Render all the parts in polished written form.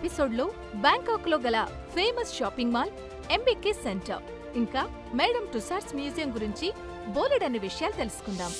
ఎపిసోడ్లో బ్యాంకాక్లో గల famous shopping mall MBK center ఇంకా మేడం టుసాడ్స్ మ్యూజియం గురించి బోలెడన్ని విషయాలు తెలుసుకుందాం.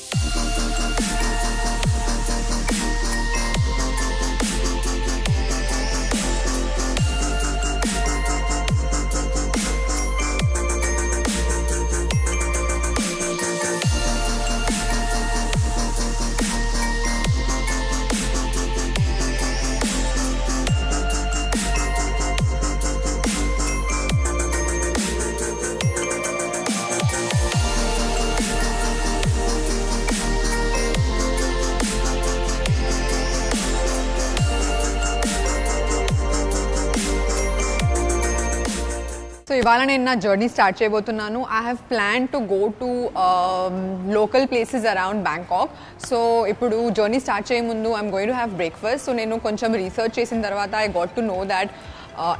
సో ఇవాళ నేను నా జర్నీ స్టార్ట్ చేయబోతున్నాను. I have plan to go to local places around Bangkok. So ఇప్పుడు జర్నీ స్టార్ట్ చేయ ముందు I'm going to have breakfast. So నేను కొంచెం రీసెర్చ్ చేసిన తర్వాత I got to know that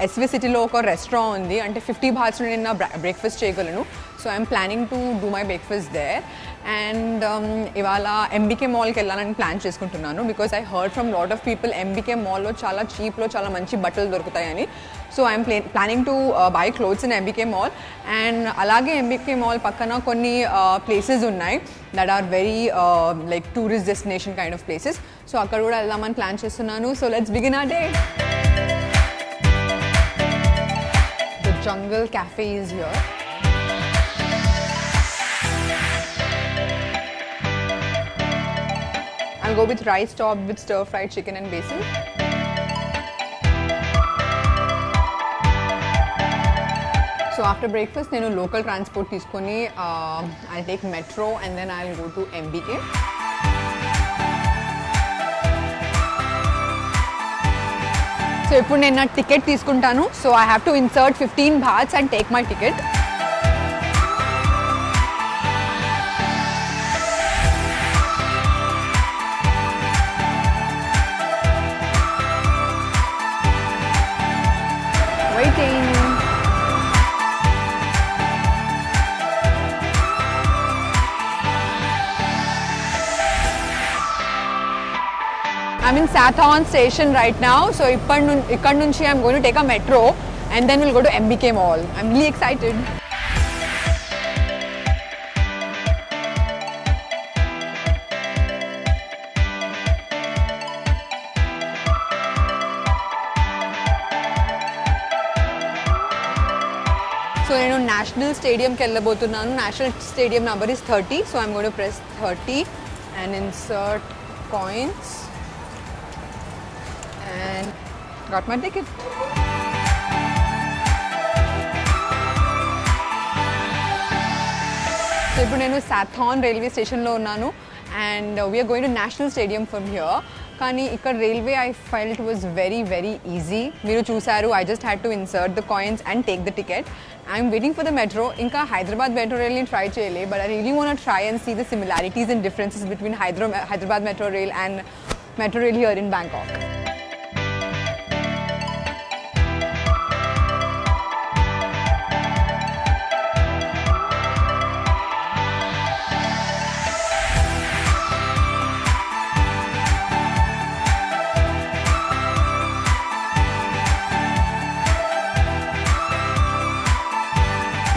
SV సిటీలో ఒక రెస్టారెంట్ ఉంది, అంటే 50 బాత్స్లో నేను నా బ్రేక్ఫాస్ట్ చేయగలను. So I'm planning to do my breakfast there. And ఇవాళ ఎంబీకే మాల్కి వెళ్ళాలని ప్లాన్ చేసుకుంటున్నాను because I heard from lot of people MBK మాల్లో చాలా చీప్లో చాలా మంచి బట్టలు దొరుకుతాయని. So I'm planning to buy clothes in MBK mall. And అలాగే ఎంబీకే మాల్ పక్కన కొన్ని ప్లేసెస్ ఉన్నాయి that are very like tourist destination kind of places. So అక్కడ కూడా వెళ్దామని ప్లాన్ చేస్తున్నాను. So let's begin hour day. The Jungle Cafe is here. I'll go with rice topped with stir fried chicken and basil. So after breakfast nenu local transport teeskoni I'll take metro and then I'll go to MBK. So ఇప్పుడు నేను నా ticket తీసుకుంటాను. So I have to insert 15 bahts and take my ticket. Waiting. I'm in Sathorn station right now. So ikkad nunchi I'm going to take a metro and then we'll go to MBK Mall. I'm really excited. So నేను national స్టేడియంకి వెళ్ళబోతున్నాను. National stadium number is 30. So I'm going to press 30 and insert coins and got my ticket. So ఇప్పుడు నేను సాథార్న్ railway స్టేషన్లో ఉన్నాను and we are going to National Stadium from here. కానీ ఇక్కడ railway I felt was very very easy. మీరు చూసారు, I just had to insert the coins and take the ticket. I'm waiting for the metro. ఇంకా Hyderabad metro రైల్ని try చేయలే, but I really want to try and see the similarities and differences between Hyderabad Metro Rail and Metro Rail here in Bangkok.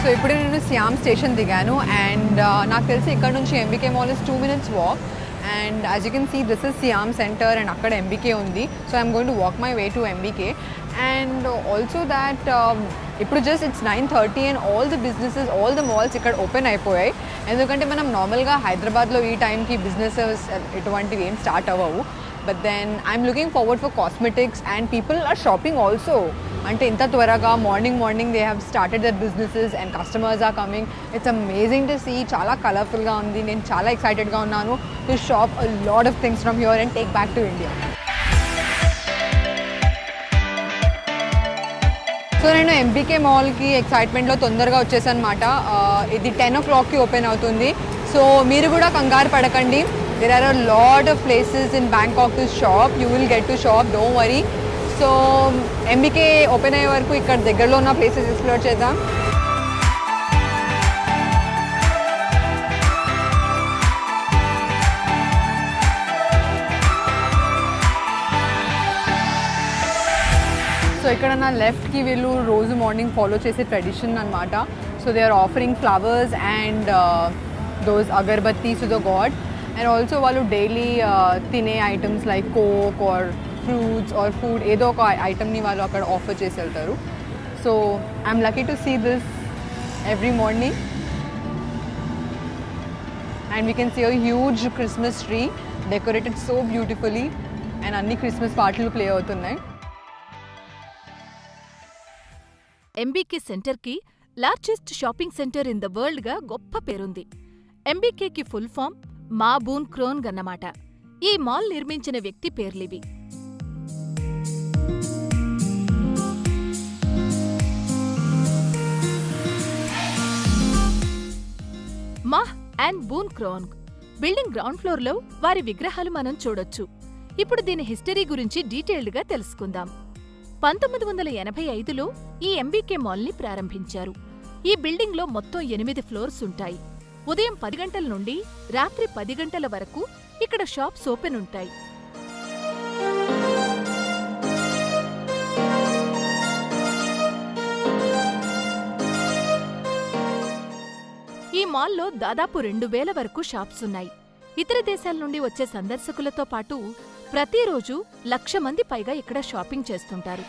So ఇప్పుడు నేను SIAM station దిగాను and నాకు తెలిసి ఇక్కడ నుంచి MBK mall is 2 minutes walk. And as you can see this is Siam centre and అక్కడ MBK ఉంది. So I'm going to walk my way to MBK. And also that ఇప్పుడు just it's 9:30 and all the businesses all the malls ఇక్కడ open అయిపోయాయి. ఎందుకంటే మనం నార్మల్గా హైదరాబాద్లో ఈ టైంకి బిజినెసెస్ ఇటువంటివి ఏం స్టార్ట్ అవ్వవు. But then I'm looking forward for cosmetics and people are shopping also. అంటే ఇంత త్వరగా morning they have started their businesses and customers are coming. It's amazing to see. చాలా కలర్ఫుల్గా ఉంది. నేను చాలా ఎక్సైటెడ్గా ఉన్నాను to shop a lot of things from here and take back to India. So నేను ఎంబీకే మాల్కి ఎక్సైట్మెంట్లో తొందరగా వచ్చేసాను అనమాట. ఇది 10 o'clockకి ఓపెన్ అవుతుంది. సో మీరు కూడా కంగారు పడకండి. There are a lot of places in Bangkok to shop. You will get to shop, don't worry. So MBK open అయ్యే వరకు ఇక్కడ దగ్గరలో ఉన్న ప్లేసెస్ ఎక్స్ప్లోర్ చేద్దాం. సో ఇక్కడ నా లెఫ్ట్కి వీళ్ళు రోజు మార్నింగ్ ఫాలో చేసే ట్రెడిషన్ అనమాట. So they are offering flowers and those agarbattis to the god. And also వాళ్ళు డైలీ తినే items like coke or fruits or food ఏదో ఒక ఐటమ్ని వాళ్ళు అక్కడ ఆఫర్ చేసి వెళ్తారు. So I'm lucky to see this every morning. And we can see a huge Christmas tree decorated so beautifully and anni Christmas పాటలు play అవుతున్నాయి. MBK సెంటర్కి largest shopping centre in the వరల్డ్గా గొప్ప పేరుంది. ఎంబీకేకి full form Mah Boonkrong అన్నమాట. ఈ mall నిర్మించిన వ్యక్తి పేర్లివి. Mah and Boonkrong building ground ఫ్లోర్లో వారి విగ్రహాలు మనం చూడొచ్చు. ఇప్పుడు దీని హిస్టరీ గురించి డీటెయిల్డ్గా తెలుసుకుందాం. 1985లో ఈ ఎంబీకే మాల్ని ప్రారంభించారు. ఈ బిల్డింగ్లో మొత్తం 8 ఫ్లోర్స్ ఉంటాయి. ఉదయం 10 గంటల నుండి రాత్రి 10 గంటల వరకు ఇక్కడ షాప్స్ ఓపెన్ ఉంటాయి. ఈ మాల్లో దాదాపు 2000 వరకు షాప్స్ ఉన్నాయి. ఇతర దేశాల నుండి వచ్చే సందర్శకులతో పాటు ప్రతిరోజు 1,00,000 మంది పైగా ఇక్కడ షాపింగ్ చేస్తుంటారు.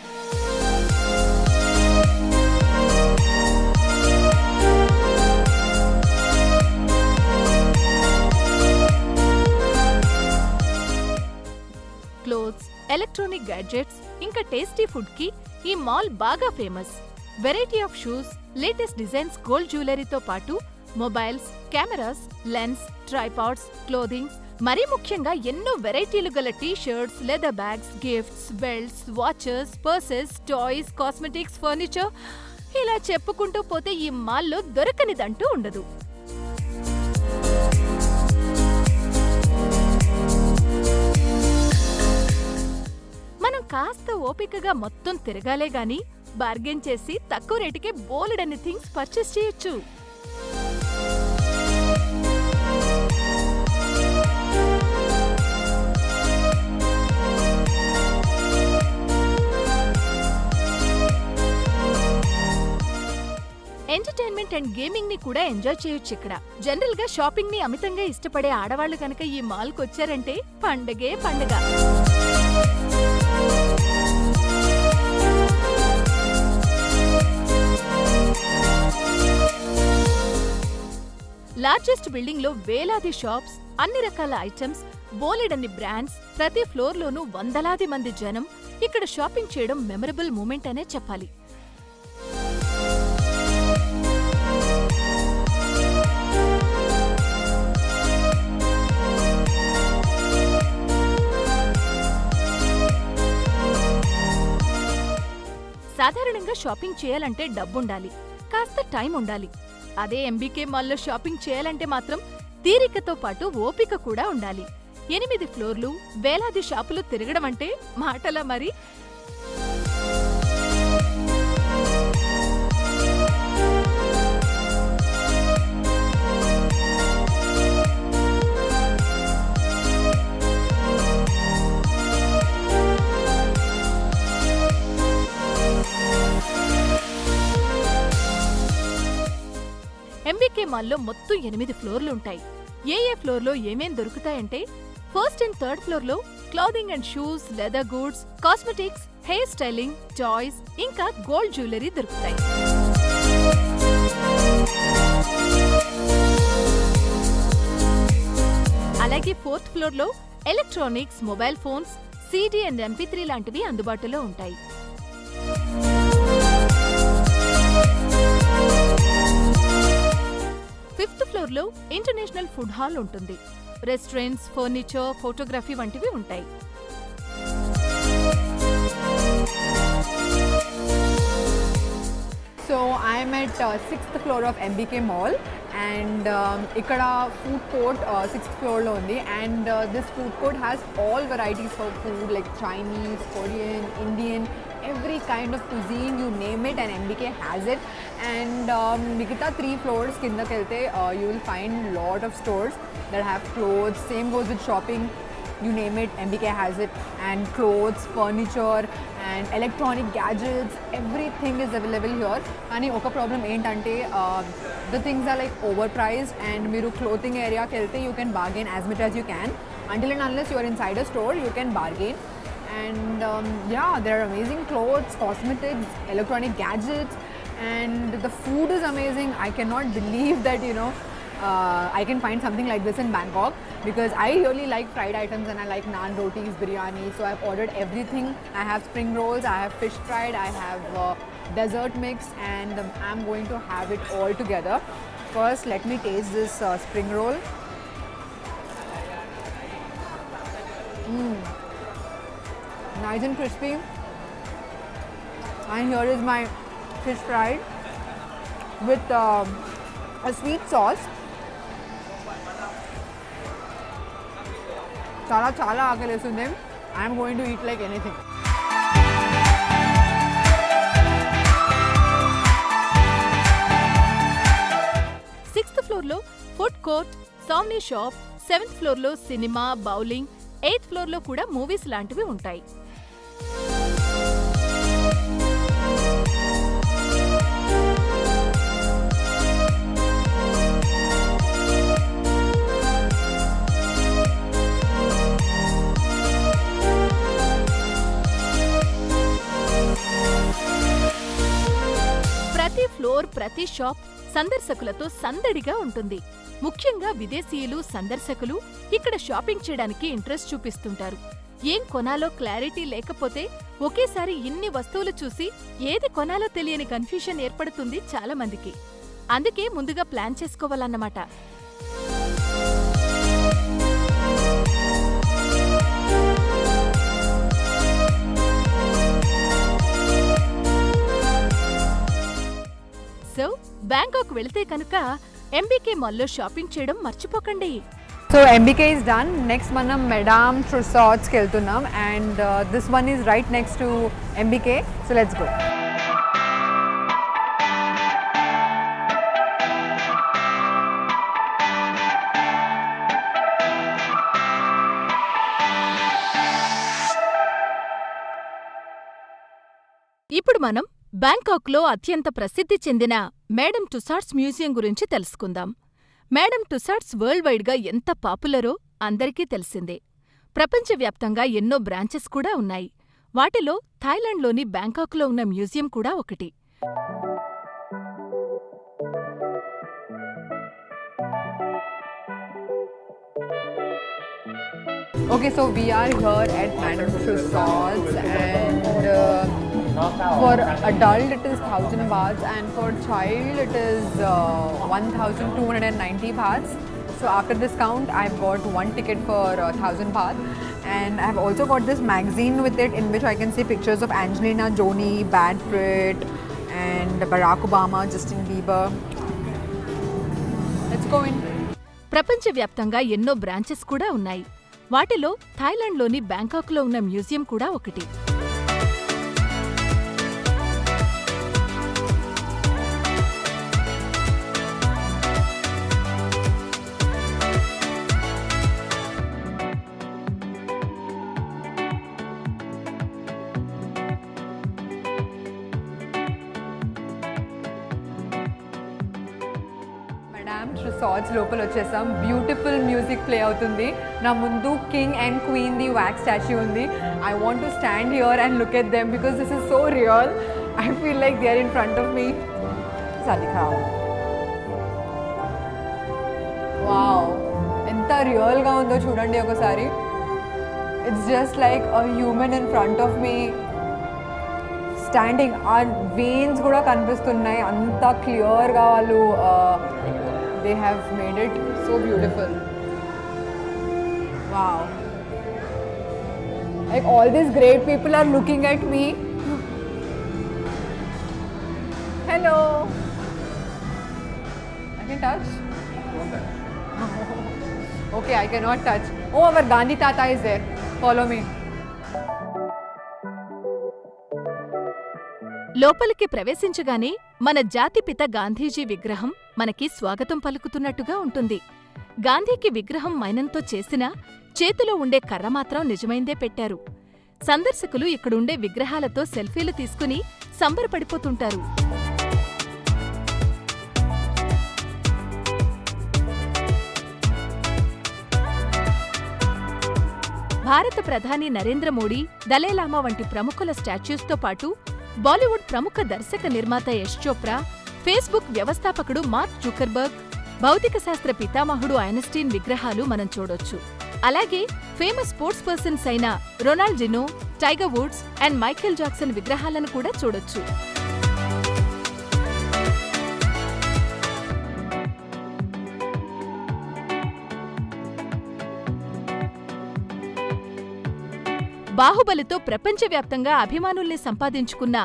క్లోత్స్, ఎలక్ట్రానిక్ గ్యాడ్జెట్స్ ఇంకా టేస్టీ ఫుడ్కి ఈ మాల్ బాగా famous. Variety of shoes, latest designs gold జ్యువెలరీతో పాటు mobiles, cameras, lens, tripods, clothings, మరీ ముఖ్యంగా ఎన్నో వెరైటీలు గల T-shirts, leather bags, gifts, belts, watches, purses, toys, cosmetics, furniture, ఇలా చెప్పుకుంటూ పోతే ఈ మాల్లో దొరకనిదంటూ ఉండదు. మనం కాస్త ఓపికగా మొత్తం తిరగాలే గాని బార్గెన్ చేసి తక్కువ రేటుకే బోలెడన్ని థింగ్స్ పర్చేస్ చేయొచ్చు. ఎంటర్టైన్మెంట్ అండ్ గేమింగ్ ని కూడా ఎంజాయ్ చేయొచ్చు ఇక్కడ. జనరల్ గా షాపింగ్ ని అమితంగా ఇష్టపడే ఆడవాళ్లు కనుక ఈ మాల్ కు వచ్చారంటే పండగే పండగ. లార్జెస్ట్ బిల్డింగ్ లో వేలాది షాప్స్, అన్ని రకాల ఐటమ్స్, బోలెడన్ని బ్రాండ్స్, ప్రతి ఫ్లోర్ లోనూ వందలాది మంది జనం. ఇక్కడ షాపింగ్ చేయడం మెమరబుల్ మూమెంట్ అనే చెప్పాలి. సాధారణంగా షాపింగ్ చేయాలంటే డబ్బుండాలి, కాస్త టైం ఉండాలి. అదే ఎంబీకే మాల్లో షాపింగ్ చేయాలంటే మాత్రం తీరికతో పాటు ఓపిక కూడా ఉండాలి. 8 ఫ్లోర్లు, వేలాది షాపులు తిరగడం అంటే మాటలా మరి? ఎంబీకే మాల్లో మొత్తం 8 ఫ్లోర్లు ఉంటాయి. ఏ ఫ్లోర్లో ఏమేం దొరుకుతాయంటే, ఫస్ట్ అండ్ థర్డ్ ఫ్లోర్లో clothing and shoes, leather goods, cosmetics, hair styling, toys ఇంకా గోల్డ్ జ్యువెలరీ దొరుకుతాయి. అలాగే ఫోర్త్ ఫ్లోర్లో electronics, mobile phones, CD and MP3 లాంటివి అందుబాటులో ఉంటాయి. ఫిఫ్త్ ఫ్లోర్లో ఇంటర్నేషనల్ ఫుడ్ హాల్ ఉంటుంది. రెస్టారెంట్స్, ఫర్నిచర్, ఫోటోగ్రఫీ వంటివి ఉంటాయి. So I am at 6th floor of MBK Mall and ఇక్కడ food court 6th floor లో ఉంది and this food court has all varieties for food like Chinese, Korean, Indian, every kind of cuisine, you name it and MBK has it. And మిగతా 3 floors కిందకి వెళ్తే you will find lot of stores that have clothes. Same goes with shopping. you name it, MBK has it. And clothes, furniture, and electronic gadgets, everything is available here. And oka problem ఏంటంటే the things are like overpriced, and మీరు clothing area కి వెళ్తే you can bargain as much as you can. Until and unless you are inside a store, you can bargain. And yeah, there are amazing clothes, cosmetics, electronic gadgets, and the food is amazing. I cannot believe that I can find something like this in Bangkok, because I really like fried items and I like naan, rotis, biryani. So I've ordered everything. I have spring rolls, I have fish fried, I have dessert mix, and I'm going to have it all together. First, let me taste this spring roll. Nice and crispy. And here is my fish fried with a sweet sauce. చాలా ఆకలేస్తుంది. I am going to eat like anything. Sixth ఫ్లోర్లో food court, సౌనీ shop, 7th ఫ్లోర్లో cinema, bowling, 8th ఫ్లోర్లో కూడా movies లాంటివి ఉంటాయి. ప్రతి floor, ప్రతి షాప్ సందర్శకులతో సందడిగా ఉంటుంది. ముఖ్యంగా విదేశీయులు, సందర్శకులు ఇక్కడ షాపింగ్ చేయడానికి ఇంట్రెస్ట్ చూపిస్తుంటారు. ఏం కొనాలో క్లారిటీ లేకపోతే ఒకేసారి ఇన్ని వస్తువులు చూసి ఏది కొనాలో తెలియని కన్ఫ్యూషన్ ఏర్పడుతుంది చాలా మందికి. అందుకే ముందుగా ప్లాన్ చేసుకోవాలన్నమాట. సో బ్యాంకాక్ వెళితే కనుక ఎంబీకే మాల్లో షాపింగ్ చేయడం మర్చిపోకండి. So MBK is done. Next manam Madame Tussauds ki veltunnam, and this one is right next to MBK. So let's go. ఇప్పుడు మనం బ్యాంకాక్లో అత్యంత ప్రసిద్ధి చెందిన మేడమ్ టుసాడ్స్ మ్యూజియం గురించి తెలుసుకుందాం. మేడమ్ టుసాడ్స్ వరల్డ్ వైడ్గా ఎంత పాపులరో అందరికీ తెలిసిందే. ప్రపంచవ్యాప్తంగా ఎన్నో బ్రాంచెస్ కూడా ఉన్నాయి. వాటిలో థాయిలాండ్లోని బ్యాంకాక్లో ఉన్న మ్యూజియం కూడా ఒకటి. Okay, so we are here at Madame Tussauds, and for adult it is 1000 bahts, and for child it is 1290 bahts. So after discount I've got one ticket for 1000 baht, and I've also got this magazine with it in which I can see pictures of Angelina Jolie, Brad Pitt, and Barack Obama, Justin Bieber. Let's go in. ప్రపంచవ్యాప్తంగా ఎన్నో branches కూడా ఉన్నాయి. వాటిలో థాయిలాండ్లోని బ్యాంకాక్లో ఉన్న museum కూడా ఒకటి. Madame Tussauds లోపల వచ్చేసాం. బ్యూటిఫుల్ మ్యూజిక్ ప్లే అవుతుంది. నా ముందు king and queen the wax statue ఉంది. I want to stand here and look at them because this is so real. I feel like they are in front of me. సరిఖావ్ wow, ఎంత రియల్గా ఉందో చూడండి ఒకసారి. It's just like a human in front of me standing. ఆ veins కూడా కనిపిస్తున్నాయి. అంత క్లియర్గా వాళ్ళు they have made it so beautiful. Wow, like all these great people are looking at me. Hello, I can touch. Okay, I cannot touch. Oh, our Gandhi Tata is there. Follow me. లోపలికి ప్రవేశించగానే మన జాతిపిత గాంధీజీ విగ్రహం మనకి స్వాగతం పలుకుతున్నట్టుగా ఉంటుంది. గాంధీకి విగ్రహం మైనంతో చేసినా చేతిలో ఉండే కర్ర మాత్రం నిజమైందే పెట్టారు. సందర్శకులు ఇక్కడుండే విగ్రహాలతో సెల్ఫీలు తీసుకుని సంబరపడిపోతుంటారు. భారత ప్రధాని నరేంద్ర మోడీ, దలైలామా వంటి ప్రముఖుల స్టాచ్యూస్తో పాటు బాలీవుడ్ ప్రముఖ దర్శక నిర్మాత యష్ చోప్రా, ఫేస్బుక్ వ్యవస్థాపకుడు మార్క్ జుకర్బర్గ్, భౌతిక శాస్త్ర పితామహుడు ఐన్స్టీన్ విగ్రహాలు మనం చూడొచ్చు. అలాగే ఫేమస్ స్పోర్ట్స్ పర్సన్స్ అయిన Ronaldinho, Tiger Woods and Michael Jackson విగ్రహాలను కూడా చూడొచ్చు. బాహుబలితో ప్రపంచవ్యాప్తంగా అభిమానుల్ని సంపాదించుకున్న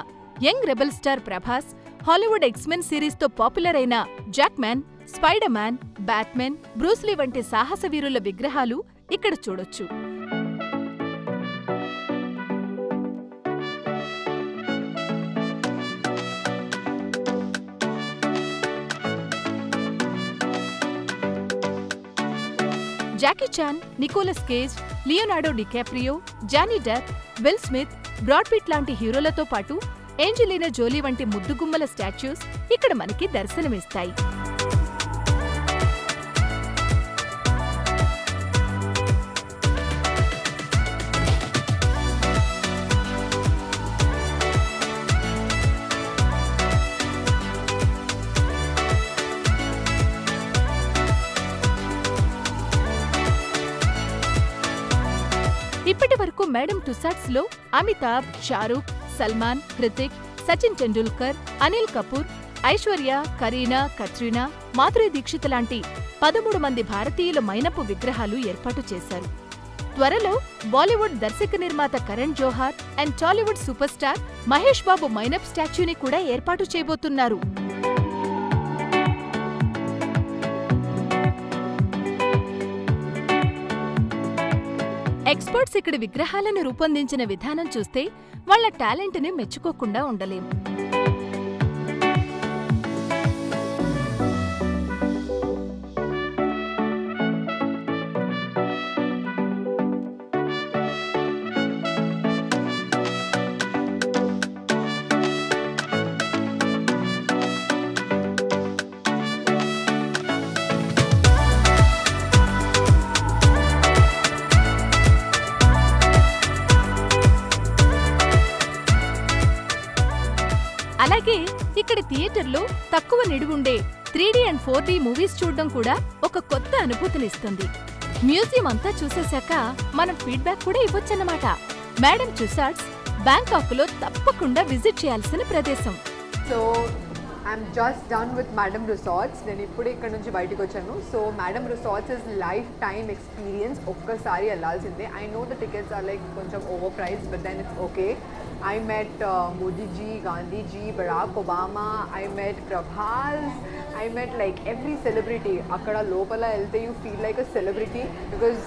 young rebel star Prabhas, Hollywood X Men సిరీస్తో పాపులర్ అయిన Jackman, Spiderman, Batman, Bruce Lee వంటి సాహస వీరుల విగ్రహాలు ఇక్కడ చూడొచ్చు. Jackie Chan, Nicolas Cage, Leonardo DiCaprio, Johnny Depp, Will Smith, Brad Pitt లాంటి హీరోలతో పాటు ఏంజెలీనా జోలీ వంటి ముద్దుగుమ్మల స్టాచ్యూస్ ఇక్కడ మనకి దర్శనమిస్తాయి. ఇప్పటి వరకు మేడం టుసాడ్స్లో అమితాబ్, షారూక్, సల్మాన్, హృతిక్, సచిన్ టెండూల్కర్, అనిల్ కపూర్, ఐశ్వర్య, కరీనా, కత్రినా, మాధురి దీక్షిత్ లాంటి 13 మంది భారతీయుల మైనపు విగ్రహాలు ఏర్పాటు చేశారు. త్వరలో బాలీవుడ్ దర్శక నిర్మాత Karan Johar and Tollywood super star Mahesh Babu మైనప్ స్టాచ్యూని కూడా ఏర్పాటు చేయబోతున్నారు. ఎక్స్పర్ట్స్ ఇక్కడ విగ్రహాలను రూపొందించిన విధానం చూస్తే వాళ్ల టాలెంట్ని మెచ్చుకోకుండా ఉండలేం. అలాగే ఇక్కడ థియేటర్లో తక్కువ నిడివుండే 3D అండ్ 4D మూవీస్ చూడడం కూడా ఒక కొత్త అనుభూతినిస్తుంది. మ్యూజియం అంతా చూసేశాక మనం ఫీడ్బ్యాక్ కూడా ఇవ్వొచ్చన్నమాట. మేడం టుసాడ్స్ బ్యాంకాక్లో తప్పకుండా విజిట్ చేయాల్సిన ప్రదేశం. So I'm just done with madam resorts. నేను ఇప్పుడే ఇక్కడ నుంచి బయటకు వచ్చాను. So madam resorts is lifetime experience. ఒక్కసారి వెళ్ళాల్సిందే. I know the tickets are like కొంచెం over price, but then it's okay. I met Modi ji, Gandhi ji, Barack Obama, I met Prabhas, I met like every celebrity. Akkada lopala elte you feel like a celebrity because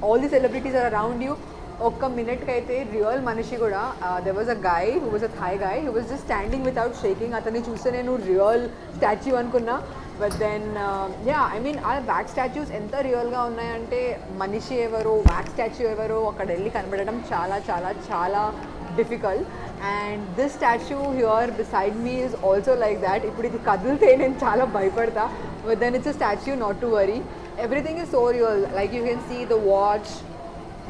all the celebrities are around you. Okka minute kaite real manishi kuda there was a guy who was a Thai guy who was just standing without shaking. Atani chuste nenu real statue anukunna. But then yeah, I mean our wax statues enta real ga unnayante manishi evaru wax statue evaru akkada elli kanabadadam chala chala chala difficult. And this statue here beside me is also like that. Ippudu idi kadilte nenu chala bhayapadta, but then it's a statue, not to worry. Everything is so real. Like you can see the watch,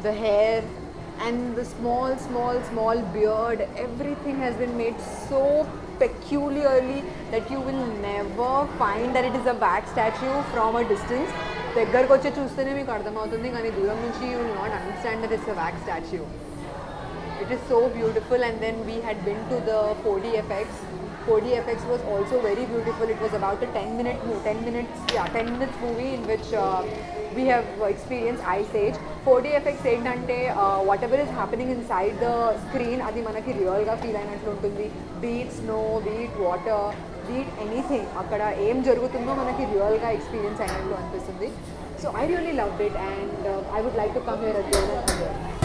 the hair and the small beard. Everything has been made so peculiarly that you will never find that it is a wax statue from a distance. దగ్గరకు వచ్చి చూస్తేనే మీకు అర్థమవుతుంది, కానీ దూరం నుంచి you will not understand that it's a wax statue. It is so beautiful. And then we had been to the 4DFX. 4DFX was also very beautiful. It was about a 10 minutes movie in which we have experienced Ice Age. 4DFX ఏంటంటే whatever is happening inside the screen అది మనకి రియల్గా feel అయినట్లు ఉంటుంది. Beat snow, beat water, beat anything, అక్కడ ఏం జరుగుతుందో మనకి రియల్గా ఎక్స్పీరియన్స్ అయినట్లు అనిపిస్తుంది. So I really loved it and I would like to come here again and again.